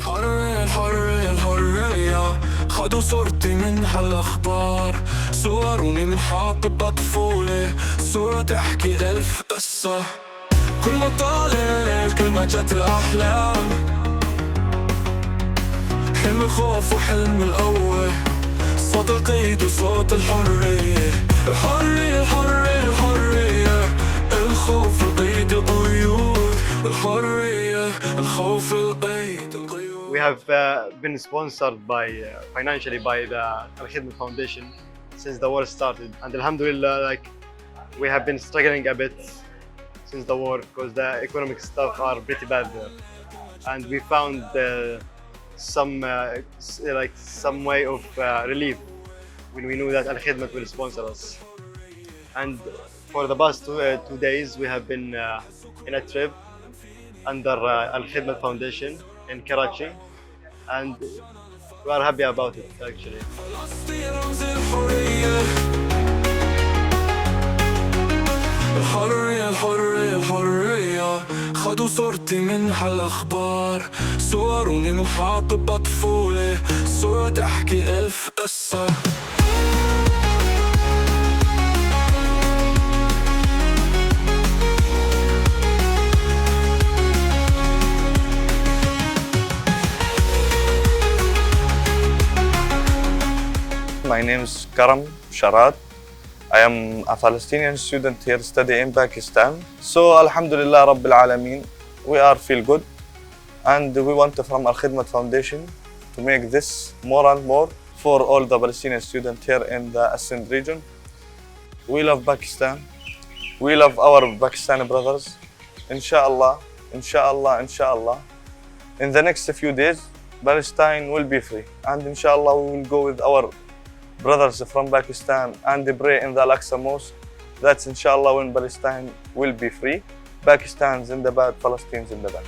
الحرية الحرية الحرية، خدوا صورتي من هالأخبار، صوروني من حقبة طفولة، صورة تحكي ألف قصة. كل ما طالع كل ما جت الأحلام، حلم الخوف وحلم القوة، صوت القيد وصوت الحرية. الحرية الحرية الحرية، الخوف القيد القيود، الحرية الخوف القيد القيود. We have been sponsored by financially by the Al Khidmat Foundation since the war started, and Alhamdulillah, like we have been struggling a bit since the war because the economic stuff are pretty bad there, and we found some way of relief when we knew that Al Khidmat will sponsor us. And for the past 2 days, we have been in a trip under Al Khidmat Foundation in Karachi, and we are happy about it actually. الحرية الحرية الحرية، خدوا صورتي من هالأخبار، صوروني من حقبة طفولة، صورة تحكي ألف قصة. My name is Karam Sharat. I am a Palestinian student here studying in Pakistan. So Alhamdulillah Rabbil Alameen, we are feel good, and we want from Al Khidmat Foundation to make this more and more for all the Palestinian students here in the Ascend region. We love Pakistan. We love our Pakistani brothers. Inshallah, inshallah, inshallah. In the next few days, Palestine will be free, and inshallah we will go with our brothers from Pakistan and pray in the Al-Aqsa Mosque. That's inshallah when Palestine will be free. Pakistan Zindabad, Palestine Zindabad.